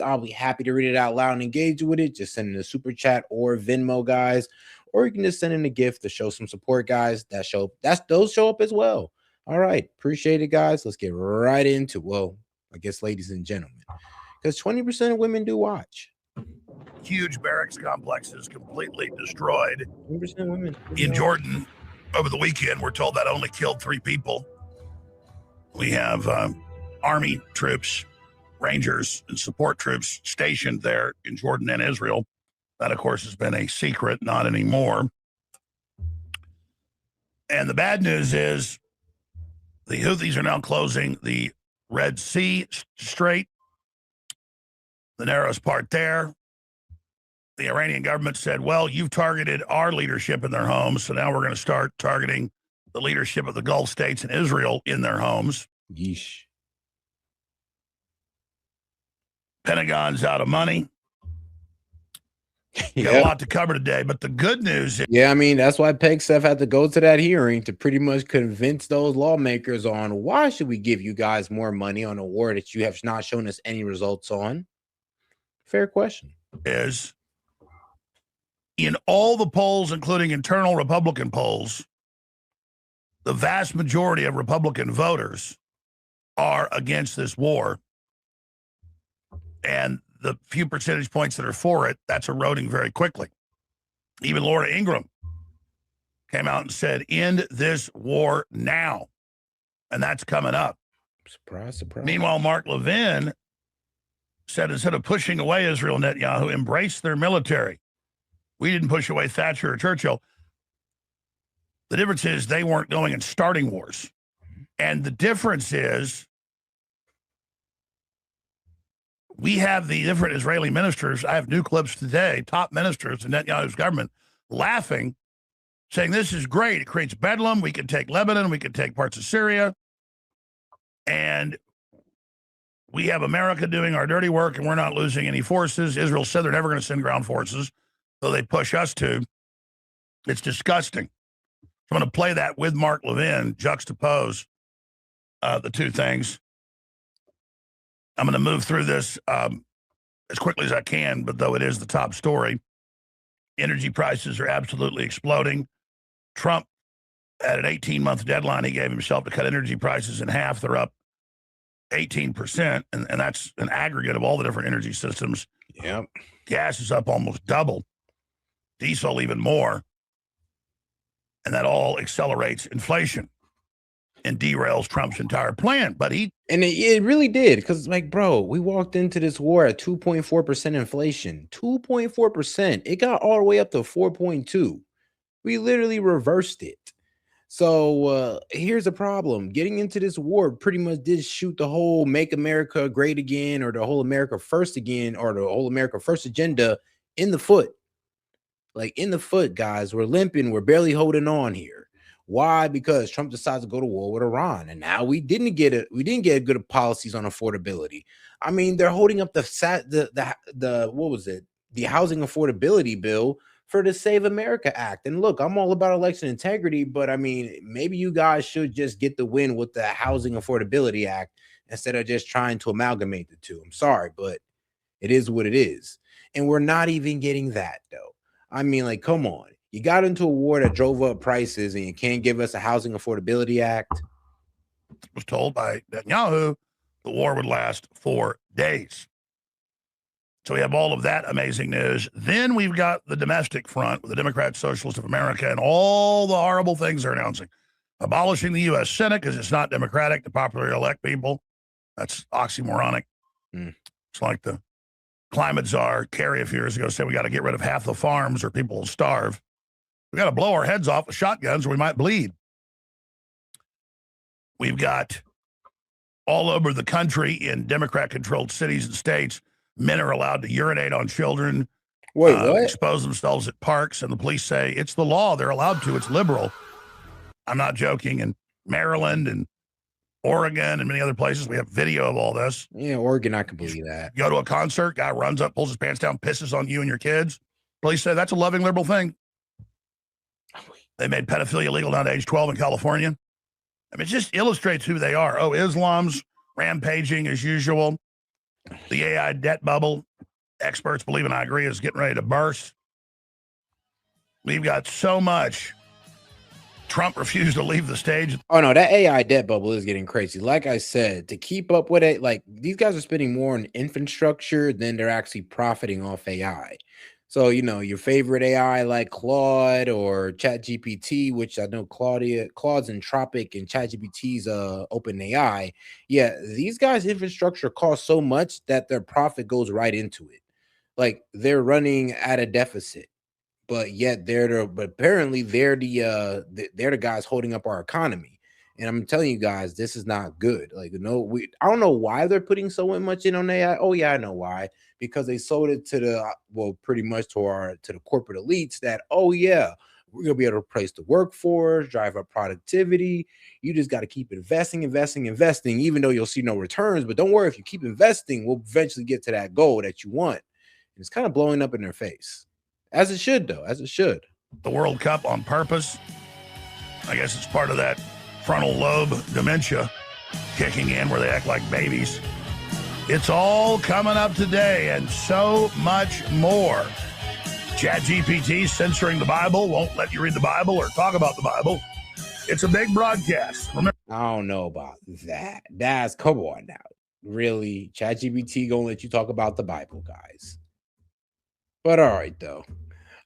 I'll be happy to read it out loud and engage with it. Just send in a super chat or Venmo, guys, or you can just send in a gift to show some support, guys. Those show up as well. All right, appreciate it, guys. Let's get right into, well, I guess, ladies and gentlemen, because 20% of women do watch. Huge barracks complexes completely destroyed 20% women in Jordan over the weekend. We're told that only killed 3 people. We have army troops, rangers, and support troops stationed there in Jordan and Israel. That, of course, has been a secret, not anymore. And the bad news is the Houthis are now closing the Red Sea Strait, the narrowest part there. The Iranian government said, well, you've targeted our leadership in their homes, so now we're going to start targeting the leadership of the Gulf states and Israel in their homes. Yeesh. Pentagon's out of money. Got a lot to cover today, but the good news is... Yeah, I mean, that's why PEGSEF had to go to that hearing to pretty much convince those lawmakers on why should we give you guys more money on a war that you have not shown us any results on. Fair question. Is in all the polls, including internal Republican polls, the vast majority of Republican voters are against this war. And the few percentage points that are for it, that's eroding very quickly. Even Laura Ingraham came out and said, end this war now. And that's coming up. Surprise, surprise. Meanwhile, Mark Levin said, instead of pushing away Israel and Netanyahu, embrace their military. We didn't push away Thatcher or Churchill. The difference is they weren't going and starting wars. And the difference is we have the different Israeli ministers. I have new clips today, top ministers in Netanyahu's government, laughing, saying this is great. It creates bedlam. We can take Lebanon. We can take parts of Syria. And we have America doing our dirty work, and we're not losing any forces. Israel said they're never going to send ground forces, so they push us to. It's disgusting. I'm going to play that with Mark Levin, juxtapose the two things. I'm going to move through this as quickly as I can, but though it is the top story, energy prices are absolutely exploding. Trump had an 18-month deadline he gave himself to cut energy prices in half. They're up 18%, and that's an aggregate of all the different energy systems. Yep. Gas is up almost double. Diesel even more. And that all accelerates inflation and derails Trump's entire plan. But it really did, because, like, bro, we walked into this war at 2.4% inflation. 2.4%. It got all the way up to 4.2. We literally reversed it. So here's the problem. Getting into this war pretty much did shoot the whole Make America Great Again, or the whole America First again, or the whole America First agenda in the foot. Like, in the foot, guys. We're limping. We're barely holding on here. Why? Because Trump decides to go to war with Iran, and now we didn't get good policies on affordability. I mean, they're holding up the what was it? The housing affordability bill for the Save America Act. And look, I'm all about election integrity, but I mean, maybe you guys should just get the win with the Housing Affordability Act instead of just trying to amalgamate the two. I'm sorry, but it is what it is. And we're not even getting that, though. I mean, like, come on. You got into a war that drove up prices, and you can't give us a Housing Affordability Act. Was told by Netanyahu the war would last 4 days. So we have all of that amazing news. Then we've got the domestic front with the Democrat Socialists of America and all the horrible things they're announcing. Abolishing the U.S. Senate because it's not democratic to popularly elect people. That's oxymoronic. It's like the climate czar, Kerry, a few years ago, said we got to get rid of half the farms or people will starve. We got to blow our heads off with shotguns or we might bleed. We've got all over the country in Democrat-controlled cities and states, men are allowed to urinate on children, expose themselves at parks, and the police say it's the law. They're allowed to. It's liberal. I'm not joking. In Maryland and Oregon and many other places, we have video of all this. Yeah, Oregon, I can believe that. Go to a concert, guy runs up, pulls his pants down, pisses on you and your kids. Police say that's a loving liberal thing. They made pedophilia legal down to age 12 in California. I mean, it just illustrates who they are. Oh, Islam's rampaging as usual. The AI debt bubble, experts believe, and I agree, is getting ready to burst. We've got so much. Trump refused to leave the stage. Oh no, that AI debt bubble is getting crazy. Like I said, to keep up with it, like these guys are spending more on infrastructure than they're actually profiting off AI. So, your favorite AI like Claude or ChatGPT, which I know Claude's Anthropic and ChatGPT's open AI. Yeah, these guys' infrastructure costs so much that their profit goes right into it. Like they're running at a deficit, but yet but apparently they're the guys holding up our economy. And I'm telling you guys, this is not good. Like, no, I don't know why they're putting so much in on AI. Oh yeah, I know why. Because they sold it to pretty much to the corporate elites that, oh yeah, we're gonna be able to replace the workforce, drive up productivity. You just got to keep investing, even though you'll see no returns. But don't worry, if you keep investing, we'll eventually get to that goal that you want. And it's kind of blowing up in their face. As it should, though, as it should. The World Cup on purpose. I guess it's part of that frontal lobe dementia kicking in where they act like babies. It's all coming up today and so much more. ChatGPT censoring the Bible, won't let you read the Bible or talk about the Bible. It's a big broadcast. Remember, I don't know about that. Come on now. Really? ChatGPT gonna let you talk about the Bible, guys. But all right, though.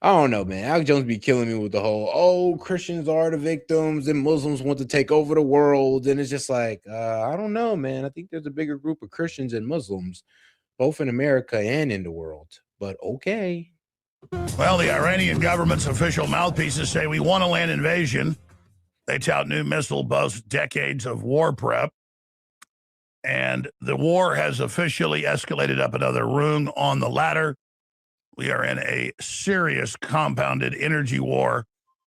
I don't know, man. Alex Jones be killing me with the whole, oh, Christians are the victims and Muslims want to take over the world. And it's just like, I don't know, man. I think there's a bigger group of Christians and Muslims, both in America and in the world. But okay. well, the Iranian government's official mouthpieces say we want a land invasion. They tout new missile boasts decades of war prep. And the war has officially escalated up another rung on the ladder. We are in a serious compounded energy war.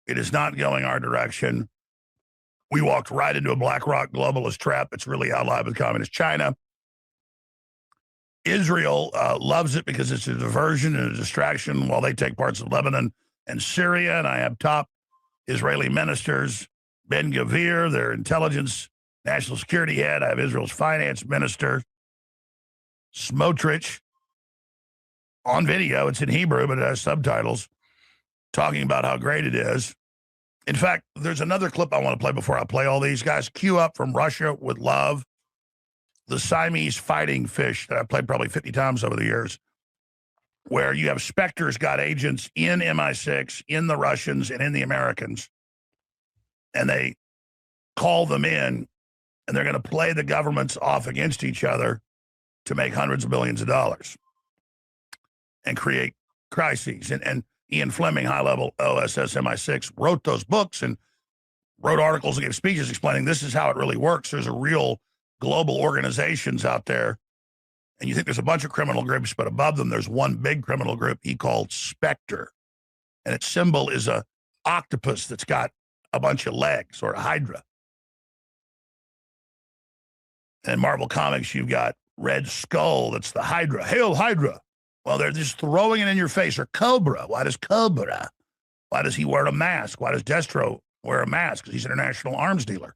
It is not going our direction. We walked right into a BlackRock globalist trap that's really allied with communist China. Israel loves it because it's a diversion and a distraction while they take parts of Lebanon and Syria. And I have top Israeli ministers, Ben Gvir, their intelligence, national security head. I have Israel's finance minister, Smotrich, on video. It's in Hebrew, but it has subtitles talking about how great it is. In fact, there's another clip I want to play before I play all these guys. Cue up from Russia with love, the Siamese fighting fish that I've played probably 50 times over the years, where you have Spectre's got agents in MI6, in the Russians, and in the Americans. And they call them in, and they're going to play the governments off against each other to make hundreds of billions of dollars and create crises. And Ian Fleming, high-level OSS MI6, wrote those books and wrote articles and gave speeches explaining this is how it really works. There's a real global organizations out there, and you think there's a bunch of criminal groups, but above them there's one big criminal group he called Spectre, and its symbol is a octopus that's got a bunch of legs, or a hydra. And in Marvel Comics, you've got Red Skull, that's the Hydra. Hail Hydra! Well, they're just throwing it in your face. Or Cobra. Why does Cobra? Why does he wear a mask? Why does Destro wear a mask? Because he's an international arms dealer.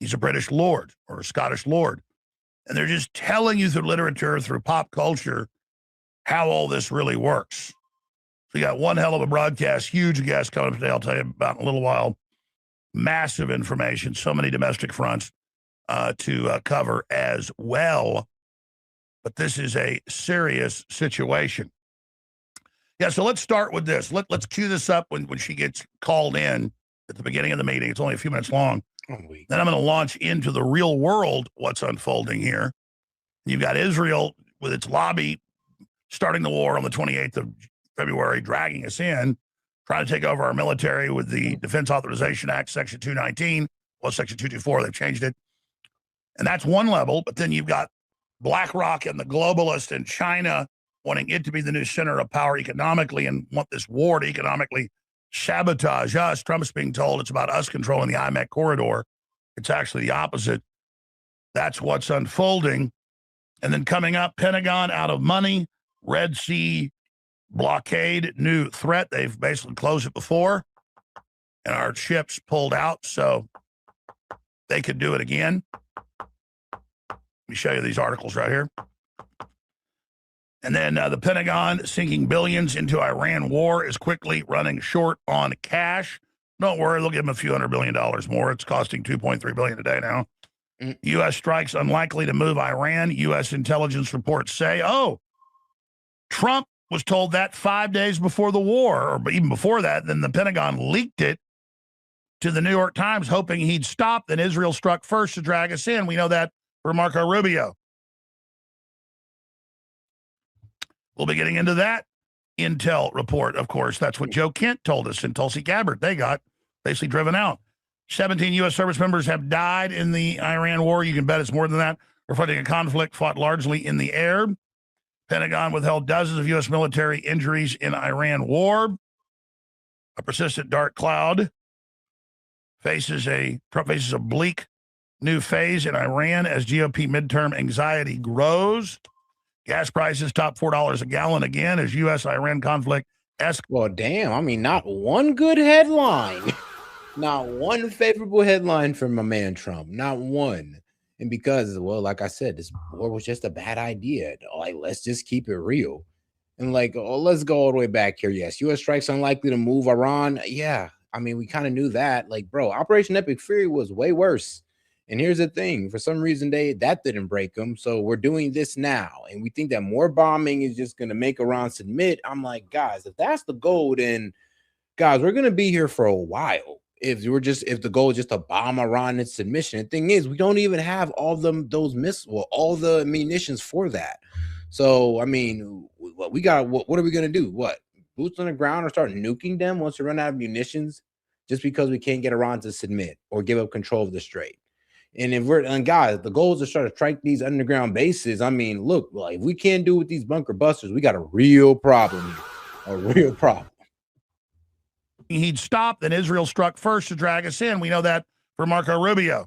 He's a British lord or a Scottish lord. And they're just telling you through literature, through pop culture, how all this really works. So you got one hell of a broadcast, huge guest coming up today. I'll tell you about in a little while. Massive information, so many domestic fronts to cover as well. But this is a serious situation. Yeah, so let's start with this. Let's cue this up when she gets called in at the beginning of the meeting. It's only a few minutes long. Then I'm going to launch into the real world, what's unfolding here. You've got Israel with its lobby starting the war on the 28th of February, dragging us in, trying to take over our military with the Defense Authorization Act, Section 219, well, Section 224, they've changed it. And that's one level, but then you've got BlackRock and the globalists in China wanting it to be the new center of power economically and want this war to economically sabotage us. Trump's being told it's about us controlling the IMEC corridor. It's actually the opposite. That's what's unfolding. And then coming up, Pentagon out of money, Red Sea blockade, new threat. They've basically closed it before, and our ships pulled out, so they could do it again. Let me show you these articles right here. And then the Pentagon sinking billions into Iran war is quickly running short on cash. Don't worry, they'll give them a few $100 billion more. It's costing $2.3 billion a day now. U.S. strikes unlikely to move Iran. U.S. intelligence reports say, Trump was told that 5 days before the war, or even before that. Then the Pentagon leaked it to the New York Times, hoping he'd stop. Then Israel struck first to drag us in. We know that for Marco Rubio. We'll be getting into that intel report, of course. That's what Joe Kent told us in Tulsi Gabbard. They got basically driven out. 17 U.S. service members have died in the Iran war. You can bet it's more than that, reflecting a conflict fought largely in the air. Pentagon withheld dozens of U.S. military injuries in Iran war. A persistent dark cloud Trump faces a bleak new phase in Iran as GOP midterm anxiety grows. Gas prices top $4 a gallon again as U.S.-Iran conflict escalates. Well, damn. I mean, not one good headline. Not one favorable headline from my man Trump. Not one. And because, well, like I said, this war was just a bad idea. Like, let's just keep it real. And like, let's go all the way back here. Yes, U.S. strikes unlikely to move Iran. Yeah, I mean, we kind of knew that. Like, bro, Operation Epic Fury was way worse. And here's the thing: for some reason, that didn't break them. So we're doing this now, and we think that more bombing is just gonna make Iran submit. I'm like, guys, if that's the goal, then guys, we're gonna be here for a while. If the goal is just to bomb Iran in submission, the thing is, we don't even have all those missiles, all the munitions for that. So I mean, what are we gonna do? What, boots on the ground or start nuking them once we run out of munitions, just because we can't get Iran to submit or give up control of the strait? And guys, the goal is to try to strike these underground bases. I mean, look, like, if we can't do with these bunker busters, we got a real problem here. A real problem. He'd stop, then Israel struck first to drag us in. We know that for Marco Rubio.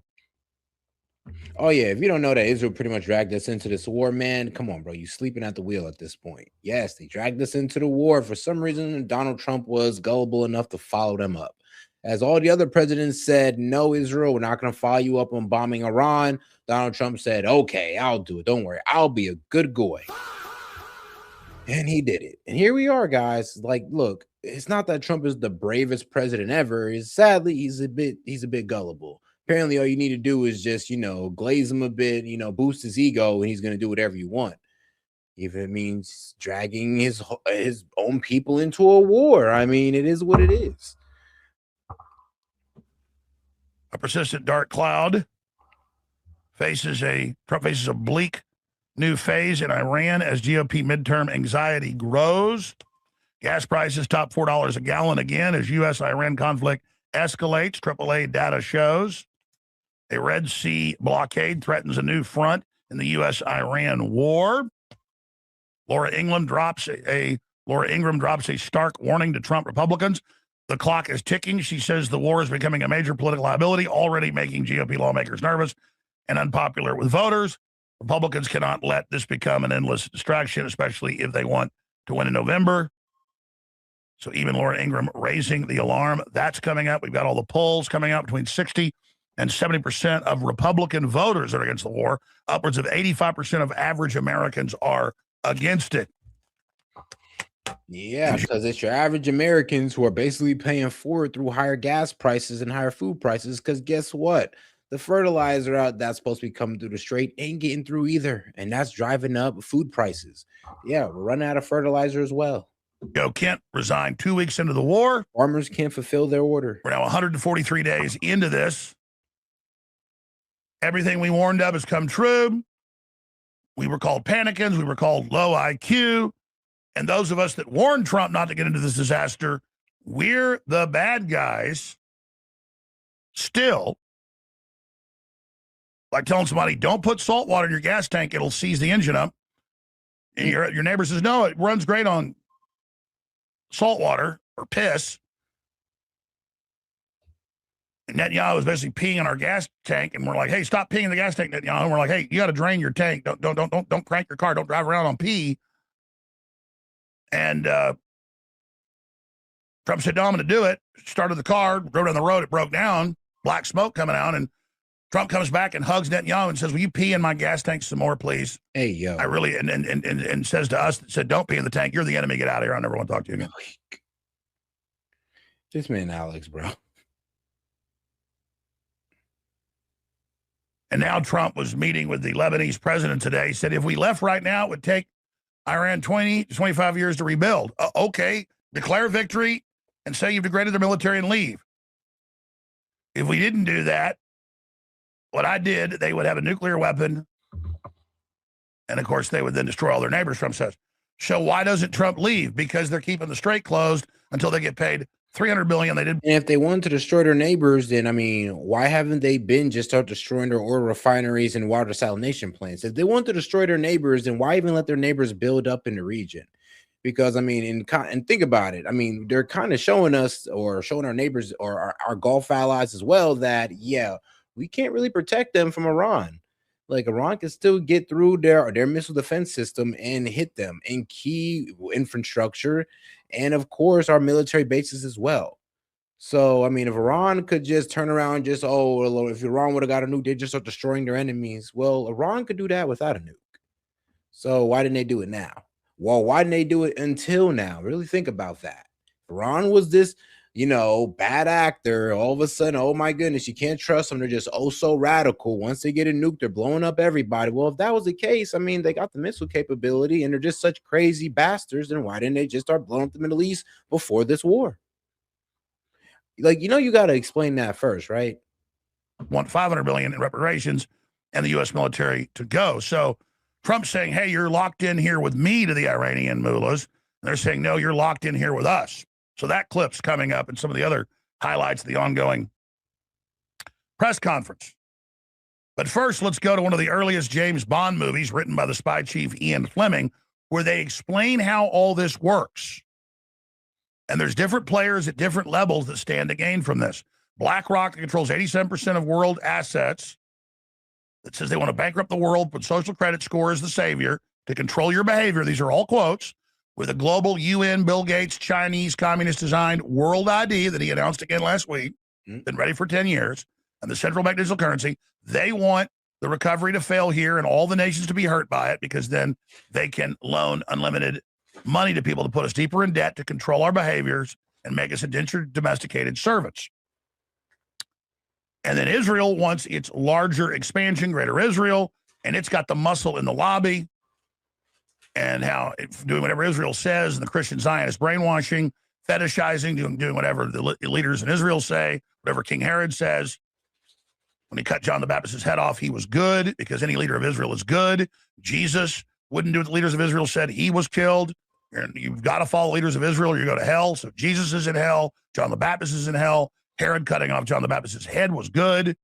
Oh, yeah. If you don't know that Israel pretty much dragged us into this war, man, come on, bro. You sleeping at the wheel at this point. Yes, they dragged us into the war. For some reason, Donald Trump was gullible enough to follow them up. As all the other presidents said, no, Israel, we're not going to follow you up on bombing Iran. Donald Trump said, okay, I'll do it. Don't worry. I'll be a good boy. And he did it. And here we are, guys. Like, look, it's not that Trump is the bravest president ever. Sadly, he's a bit gullible. Apparently, all you need to do is just, glaze him a bit, boost his ego, and he's going to do whatever you want. If it means dragging his own people into a war. I mean, it is what it is. A persistent dark cloud Trump faces a bleak new phase in Iran as GOP midterm anxiety grows. Gas prices top $4 a gallon again as U.S.-Iran conflict escalates. AAA data shows a Red Sea blockade threatens a new front in the U.S.-Iran war. Laura Ingraham drops a stark warning to Trump Republicans. The clock is ticking. She says the war is becoming a major political liability, already making GOP lawmakers nervous and unpopular with voters. Republicans cannot let this become an endless distraction, especially if they want to win in November. So even Laura Ingraham raising the alarm. That's coming up. We've got all the polls coming up. Between 60 and 70% of Republican voters are against the war. Upwards of 85% of average Americans are against it. Yeah, because it's your average Americans who are basically paying for it through higher gas prices and higher food prices. Because guess what? The fertilizer out that's supposed to be coming through the strait ain't getting through either. And that's driving up food prices. Yeah, we're running out of fertilizer as well. Joe Kent resigned 2 weeks into the war. Farmers can't fulfill their order. We're now 143 days into this. Everything we warned of has come true. We were called panicans. We were called low IQ. And those of us that warned Trump not to get into this disaster, we're the bad guys still. Like telling somebody, don't put salt water in your gas tank, it'll seize the engine up. And your neighbor says, no, it runs great on salt water or piss. And Netanyahu was basically peeing in our gas tank, and we're like, hey, stop peeing in the gas tank, Netanyahu. And we're like, hey, you got to drain your tank. Don't crank your car. Don't drive around on pee. And Trump said, no, I'm going to do it. Started the car, drove down the road, it broke down, black smoke coming out, and Trump comes back and hugs Netanyahu and says, will you pee in my gas tank some more, please? Hey, yo. I really, and says to us, said, don't pee in the tank. You're the enemy. Get out of here. I never want to talk to you again. This man, Alex, bro. And now Trump was meeting with the Lebanese president today. He said, if we left right now, it would take Iran 20 to 25 years to rebuild. Okay, declare victory and say you've degraded their military and leave. If we didn't do that, what I did, they would have a nuclear weapon. And of course, they would then destroy all their neighbors, Trump says. So why doesn't Trump leave? Because they're keeping the strait closed until they get paid $300 billion. They didn't. And if they wanted to destroy their neighbors, then I mean, why haven't they been just start destroying their oil refineries and water desalination plants? If they want to destroy their neighbors, then why even let their neighbors build up in the region? Because I mean, and think about it. I mean, they're kind of showing us or showing our neighbors or our Gulf allies as well that yeah, we can't really protect them from Iran. Like Iran can still get through their missile defense system and hit them in key infrastructure, and of course our military bases as well. So I mean, if Iran could just turn around, just if Iran would have got a nuke, they just start destroying their enemies. Well, Iran could do that without a nuke. So why didn't they do it now? Well, why didn't they do it until now? Really think about that. Iran was this, bad actor. All of a sudden, oh my goodness, you can't trust them. They're just so radical. Once they get a nuke, they're blowing up everybody. Well, if that was the case, I mean, they got the missile capability and they're just such crazy bastards. Then why didn't they just start blowing up the Middle East before this war? Like, you got to explain that first, right? Want $500 billion in reparations and the U.S. military to go. So Trump's saying, hey, you're locked in here with me to the Iranian mullahs. And they're saying, no, you're locked in here with us. So that clip's coming up and some of the other highlights of the ongoing press conference. But first, let's go to one of the earliest James Bond movies written by the spy chief Ian Fleming, where they explain how all this works. And there's different players at different levels that stand to gain from this. BlackRock, that controls 87% of world assets, that says they want to bankrupt the world, put social credit score as the savior to control your behavior. These are all quotes. With a global UN, Bill Gates, Chinese, communist designed world ID that he announced again last week, been ready for 10 years, and the central bank digital currency, they want the recovery to fail here and all the nations to be hurt by it because then they can loan unlimited money to people to put us deeper in debt to control our behaviors and make us indentured domesticated servants. And then Israel wants its larger expansion, greater Israel, and it's got the muscle in the lobby and how it's doing whatever Israel says and the Christian Zionist brainwashing, fetishizing, doing whatever the leaders in Israel say, whatever King Herod says. When he cut John the Baptist's head off, he was good because any leader of Israel is good. Jesus wouldn't do what the leaders of Israel said. He was killed. And you've got to follow leaders of Israel or you go to hell. So Jesus is in hell. John the Baptist is in hell. Herod cutting off John the Baptist's head was good.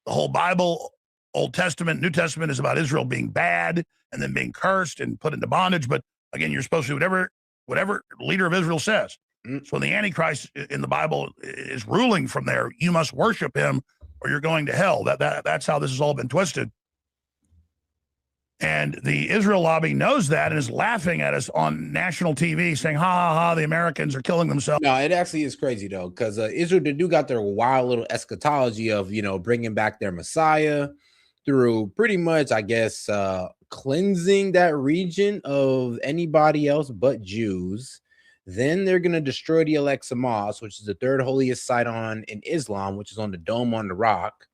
The whole Bible, Old Testament, New Testament, is about Israel being bad and then being cursed and put into bondage. But again, you're supposed to do whatever leader of Israel says. So when the Antichrist in the Bible is ruling from there, you must worship him or you're going to hell. That's how this has all been twisted. And the Israel lobby knows that and is laughing at us on national TV saying, ha, ha, ha, the Americans are killing themselves. No, it actually is crazy, though, because Israel, they do got their wild little eschatology of, bringing back their Messiah through pretty much, I guess, cleansing that region of anybody else but Jews. Then they're going to destroy the Alexa Mosque, which is the third holiest site in Islam, which is on the Dome on the Rock.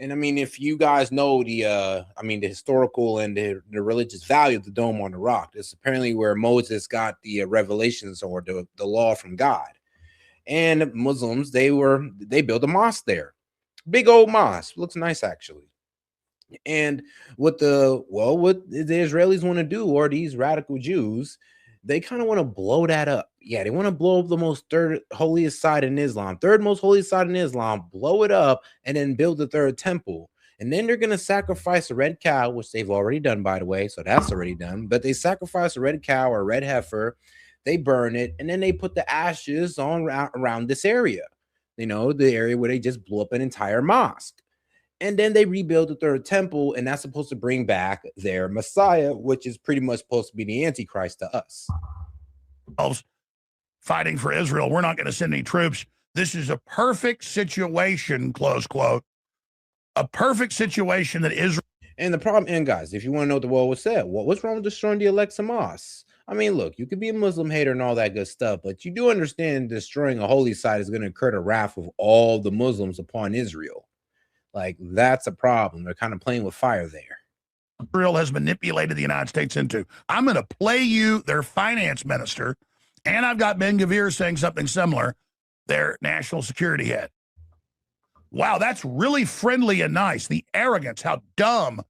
And I mean, if you guys know the historical and the religious value of the Dome on the Rock, it's apparently where Moses got the revelations or the law from God. And Muslims, they built a mosque there, big old mosque, looks nice actually. And what the Israelis want to do, or these radical Jews, they kind of want to blow that up. Yeah, they want to blow up the most third holiest site in Islam, third most holiest site in Islam, blow it up, and then build the third temple. And then they're going to sacrifice a red cow, which they've already done, by the way. So that's already done. But they sacrifice a red cow or a red heifer. They burn it, and then they put the ashes around this area, the area where they just blew up an entire mosque. And then they rebuild the third temple, and that's supposed to bring back their Messiah, which is pretty much supposed to be the Antichrist to us. Fighting for Israel. We're not going to send any troops. This is a perfect situation, close quote, a perfect situation that Israel. And the problem, and guys, if you want to know what the world was said, what's wrong with destroying the Alexa Mosque? I mean, look, you could be a Muslim hater and all that good stuff, but you do understand destroying a holy site is going to incur the wrath of all the Muslims upon Israel. Like, that's a problem. They're kind of playing with fire there. Israel has manipulated the United States into. I'm going to play you their finance minister, and I've got Ben-Gvir saying something similar, their national security head. Wow, that's really friendly and nice. The arrogance, how dumb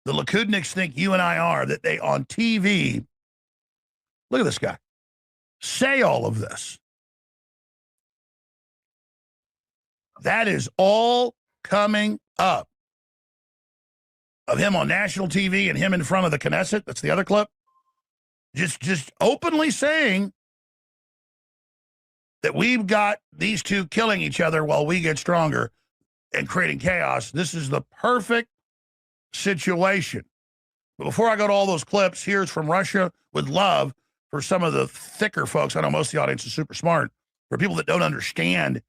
the Likudniks think you and I are, that they on TV, look at this guy, say all of this. That is all coming up of him on national TV and him in front of the Knesset. That's the other clip. Just openly saying that we've got these two killing each other while we get stronger and creating chaos. This is the perfect situation. But before I go to all those clips, here's from Russia with love for some of the thicker folks. I know most of the audience is super smart. For people that don't understand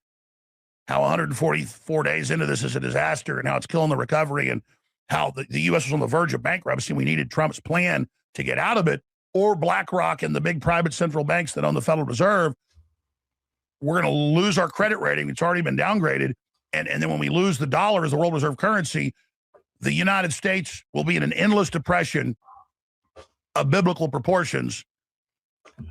how 144 days into this is a disaster and how it's killing the recovery and how the U.S. was on the verge of bankruptcy. We needed Trump's plan to get out of it, or BlackRock and the big private central banks that own the Federal Reserve. We're going to lose our credit rating. It's already been downgraded. And then when we lose the dollar as the world reserve currency, the United States will be in an endless depression of biblical proportions.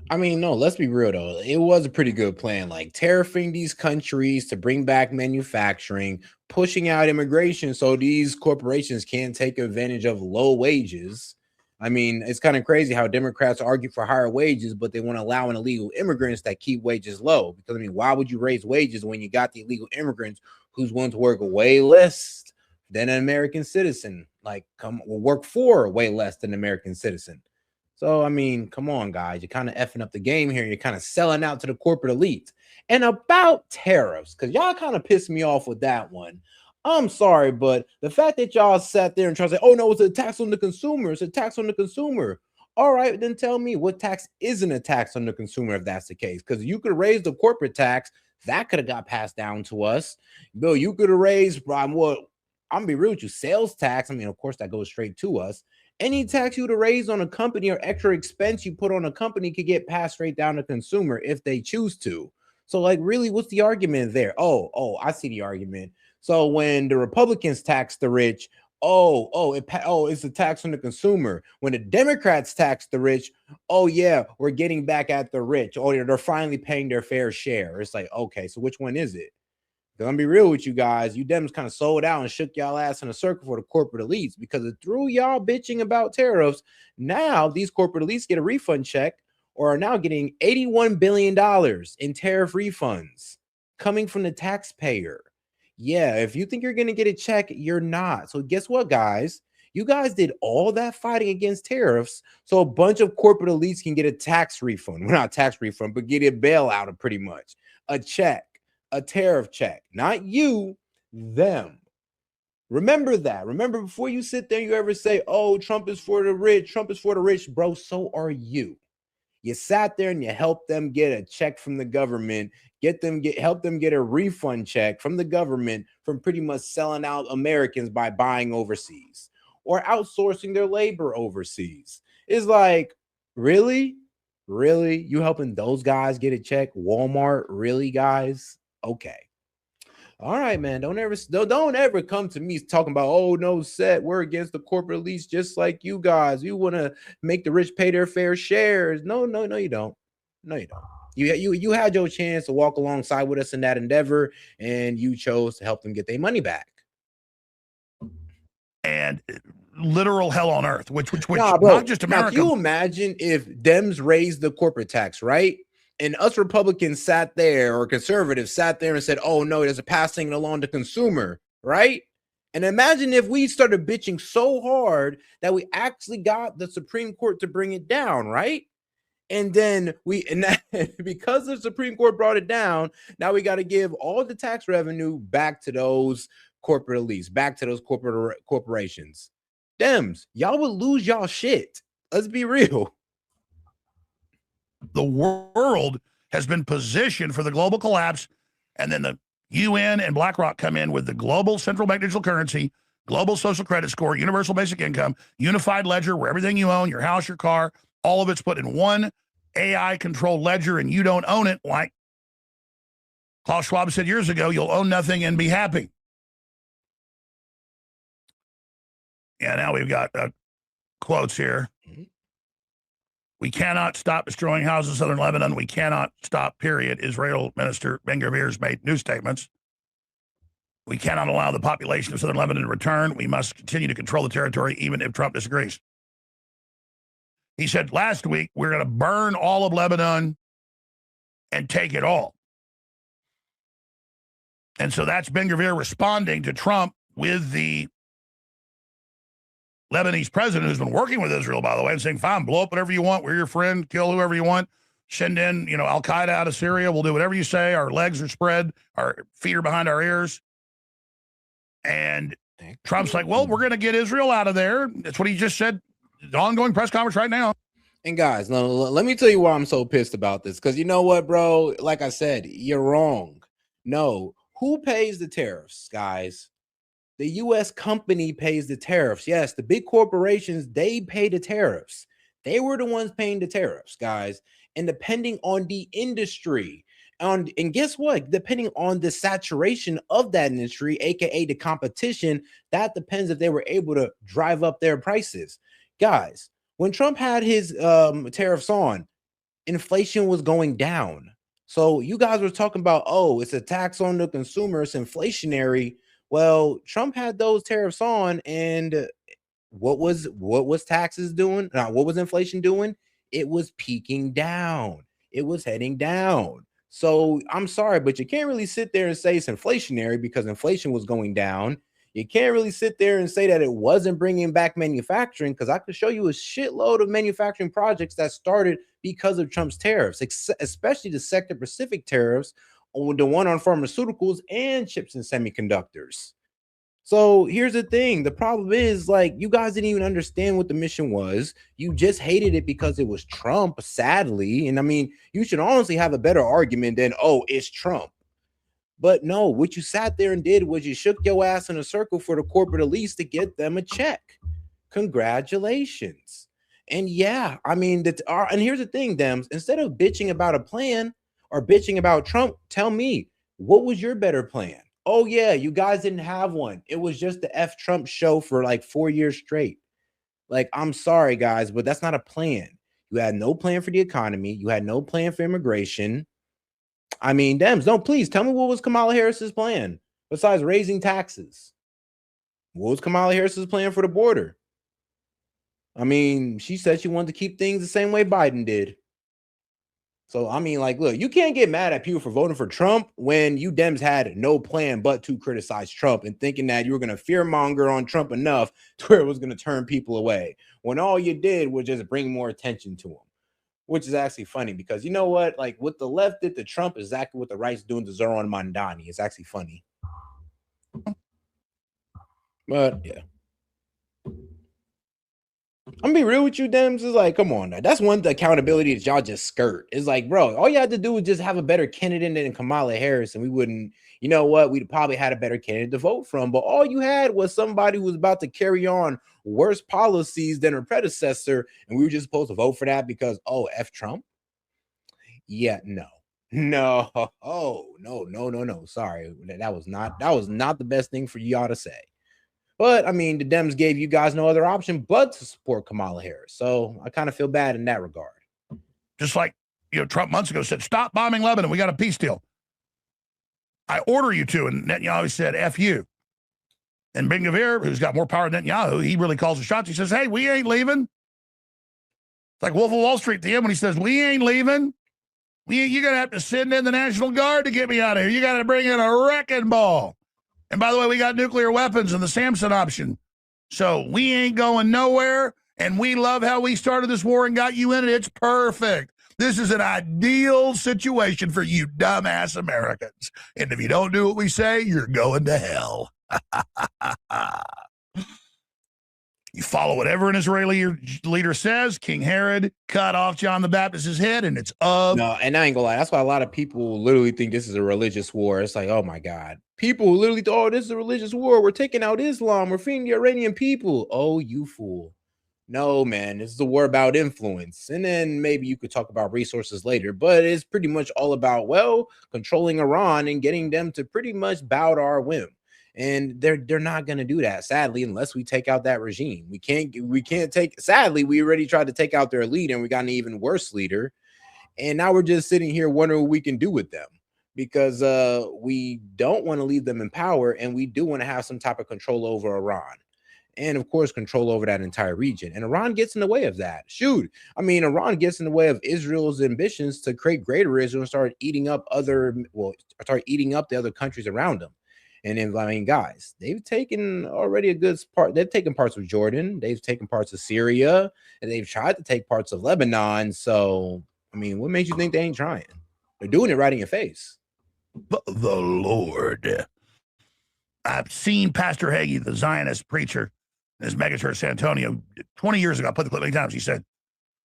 I mean, no, let's be real, though. It was a pretty good plan, like tariffing these countries to bring back manufacturing, pushing out immigration so these corporations can't take advantage of low wages. I mean, it's kind of crazy how Democrats argue for higher wages, but they want to allow in illegal immigrants that keep wages low. Because, I mean, why would you raise wages when you got the illegal immigrants who's willing to work way less than an American citizen? Like, will work for way less than an American citizen. So, I mean, come on, guys. You're kind of effing up the game here. You're kind of selling out to the corporate elite. And about tariffs, because y'all kind of pissed me off with that one. I'm sorry, but the fact that y'all sat there and tried to say, oh, no, it's a tax on the consumer. It's a tax on the consumer. All right, then tell me what tax isn't a tax on the consumer if that's the case. Because you could raise the corporate tax. That could have got passed down to us. Bill, you could have raised, I'm going to be real with you, sales tax. I mean, of course, that goes straight to us. Any tax you to raise on a company or extra expense you put on a company could get passed straight down to consumer if they choose to. So, like, really, what's the argument there? Oh, I see the argument. So when the Republicans tax the rich, it's a tax on the consumer. When the Democrats tax the rich, oh yeah, we're getting back at the rich. Oh, they're finally paying their fair share. It's like, okay, so which one is it? Because I'm be real with you guys, you Dems kind of sold out and shook y'all ass in a circle for the corporate elites because through y'all bitching about tariffs, now these corporate elites get a refund check or are now getting $81 billion in tariff refunds coming from the taxpayer. Yeah, if you think you're going to get a check, you're not. So guess what, guys? You guys did all that fighting against tariffs so a bunch of corporate elites can get a tax refund. Well, not a tax refund, but get a bailout of pretty much a check. A tariff check, not you, them. Remember that. Remember, before you sit there, you ever say, oh, Trump is for the rich, Trump is for the rich, bro, so are you. You sat there and you helped them get a check from the government, help them get a refund check from the government from pretty much selling out Americans by buying overseas or outsourcing their labor overseas. It's like, really? Really? You helping those guys get a check? Walmart? Really, guys? Okay. All right, man. Don't ever come to me talking about, oh no, S.E.T, we're against the corporate elites just like you guys. You want to make the rich pay their fair shares. No, you don't. No, you don't. You had your chance to walk alongside with us in that endeavor, and you chose to help them get their money back. And literal hell on earth, which bro, not just America. Can you imagine if Dems raised the corporate tax, right? And us Republicans sat there, or conservatives sat there and said, oh, no, there's a passing it along to consumer, right? And imagine if we started bitching so hard that we actually got the Supreme Court to bring it down, right? And then because the Supreme Court brought it down, now we got to give all the tax revenue back to those corporate elites, back to those corporations. Dems, y'all would lose y'all shit. Let's be real. The world has been positioned for the global collapse, and then the UN and BlackRock come in with the global central bank digital currency, global social credit score, universal basic income, unified ledger where everything you own, your house, your car, all of it's put in one AI-controlled ledger, and you don't own it like Klaus Schwab said years ago, you'll own nothing and be happy. Yeah, now we've got quotes here. We cannot stop destroying houses in southern Lebanon. We cannot stop, period. Israel Minister Ben-Gvir's made new statements. We cannot allow the population of southern Lebanon to return. We must continue to control the territory, even if Trump disagrees. He said last week, we're going to burn all of Lebanon and take it all. And so that's Ben-Gvir responding to Trump with the Lebanese president, who's been working with Israel, by the way, and saying, fine, blow up whatever you want. We're your friend. Kill whoever you want. Send in, Al-Qaeda out of Syria. We'll do whatever you say. Our legs are spread. Our feet are behind our ears. And Trump's like, well, we're going to get Israel out of there. That's what he just said. The ongoing press conference right now. And guys, let me tell you why I'm so pissed about this. Because you know what, bro? Like I said, you're wrong. No. Who pays the tariffs, guys? The U.S. company pays the tariffs. Yes, the big corporations, they pay the tariffs. They were the ones paying the tariffs, guys. And depending on the industry, and guess what? Depending on the saturation of that industry, aka the competition, that depends if they were able to drive up their prices. Guys, when Trump had his tariffs on, inflation was going down. So you guys were talking about, oh, it's a tax on the consumer, it's inflationary. Well, Trump had those tariffs on, and what was taxes doing? What was inflation doing? It was peaking down. It was heading down. So I'm sorry, but you can't really sit there and say it's inflationary because inflation was going down. You can't really sit there and say that it wasn't bringing back manufacturing, because I could show you a shitload of manufacturing projects that started because of Trump's tariffs, especially the sector Pacific tariffs, the one on pharmaceuticals and chips and semiconductors. So here's the thing. The problem is, like, you guys didn't even understand what the mission was. You just hated it because it was Trump, sadly. And I mean, you should honestly have a better argument than, oh, it's Trump. But no, what you sat there and did was you shook your ass in a circle for the corporate elites to get them a check. Congratulations. And yeah, I mean, and here's the thing, Dems, instead of bitching about a plan or bitching about Trump, tell me, what was your better plan? Oh yeah, you guys didn't have one. It was just the F Trump show for like 4 years straight. Like, I'm sorry, guys, but that's not a plan. You had no plan for the economy. You had no plan for immigration. I mean, Dems, no, please tell me, what was Kamala Harris's plan besides raising taxes? What was Kamala Harris's plan for the border? I mean, she said she wanted to keep things the same way Biden did. So, I mean, like, look, you can't get mad at people for voting for Trump when you Dems had no plan but to criticize Trump and thinking that you were going to fearmonger on Trump enough to where it was going to turn people away, when all you did was just bring more attention to him, which is actually funny because you know what? Like, what the left did to Trump is exactly what the right's doing to Zoran Mandani. It's actually funny. But, yeah. I'm gonna be real with you, Dems. Is like, come on, now. That's one accountability that y'all just skirt. It's like, bro, all you had to do was just have a better candidate than Kamala Harris, and we wouldn't, you know what? We'd probably had a better candidate to vote from. But all you had was somebody who was about to carry on worse policies than her predecessor, and we were just supposed to vote for that because, oh, F Trump? Yeah, no. Oh, no. Sorry. That was not the best thing for y'all to say. But I mean, the Dems gave you guys no other option but to support Kamala Harris. So I kind of feel bad in that regard. Just like, Trump months ago said, stop bombing Lebanon. We got a peace deal. I order you to. And Netanyahu said, F you. And Ben-Gvir, who's got more power than Netanyahu, he really calls the shots. He says, hey, we ain't leaving. It's like Wolf of Wall Street to him when he says, we ain't leaving. You're going to have to send in the National Guard to get me out of here. You got to bring in a wrecking ball. And by the way, we got nuclear weapons and the Samson option. So we ain't going nowhere. And we love how we started this war and got you in it. It's perfect. This is an ideal situation for you dumbass Americans. And if you don't do what we say, you're going to hell. You follow whatever an Israeli leader says. King Herod cut off John the Baptist's head, and it's of. No, and I ain't gonna lie. That's why a lot of people literally think this is a religious war. It's like, oh my God. People who literally thought, oh, this is a religious war. We're taking out Islam. We're freeing the Iranian people. Oh, you fool. No, man, this is a war about influence. And then maybe you could talk about resources later, but it's pretty much all about, well, controlling Iran and getting them to pretty much bow to our whim. And they're not going to do that, sadly, unless we take out that regime. We can't take, sadly, we already tried to take out their leader and we got an even worse leader. And now we're just sitting here wondering what we can do with them, because we don't want to leave them in power, and we do want to have some type of control over Iran. And of course, control over that entire region. And Iran gets in the way of that. Shoot, I mean, Iran gets in the way of Israel's ambitions to create greater Israel and start eating up start eating up the other countries around them. And then, I mean, guys, they've taken already a good part. They've taken parts of Jordan, they've taken parts of Syria, and they've tried to take parts of Lebanon. So, I mean, what makes you think they ain't trying? They're doing it right in your face. The Lord. I've seen Pastor Hagee, the Zionist preacher, in his megachurch San Antonio 20 years ago. I put the clip many times. He said,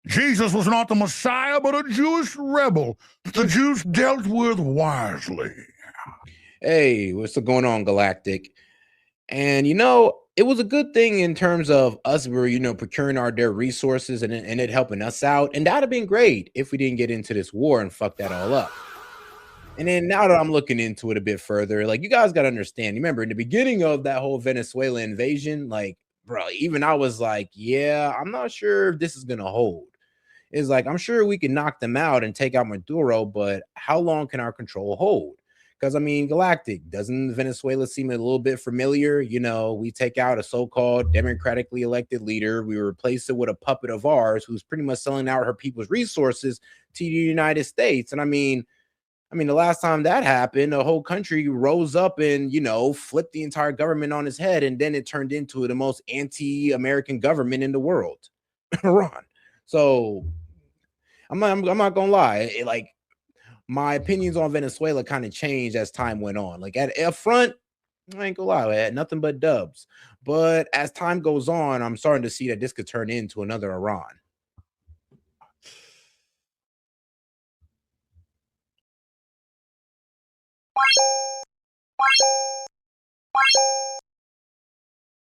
Jesus was not the Messiah, but a Jewish rebel the Jews dealt with wisely. Hey, what's going on, Galactic? And it was a good thing in terms of us were, procuring their resources and it helping us out. And that'd have been great if we didn't get into this war and fuck that all up. And then now that I'm looking into it a bit further, like, you guys got to understand, remember in the beginning of that whole Venezuela invasion, like, bro, even I was like, yeah, I'm not sure if this is going to hold. It's like, I'm sure we can knock them out and take out Maduro, but how long can our control hold? Because, I mean, Galactic, doesn't Venezuela seem a little bit familiar? We take out a so-called democratically elected leader. We replace it with a puppet of ours who's pretty much selling out her people's resources to the United States. And I mean, the last time that happened, the whole country rose up and, flipped the entire government on its head. And then it turned into the most anti-American government in the world, Iran. So I'm not gonna lie. Like, my opinions on Venezuela kind of changed as time went on. Like, at front, I ain't gonna lie, I had nothing but dubs. But as time goes on, I'm starting to see that this could turn into another Iran.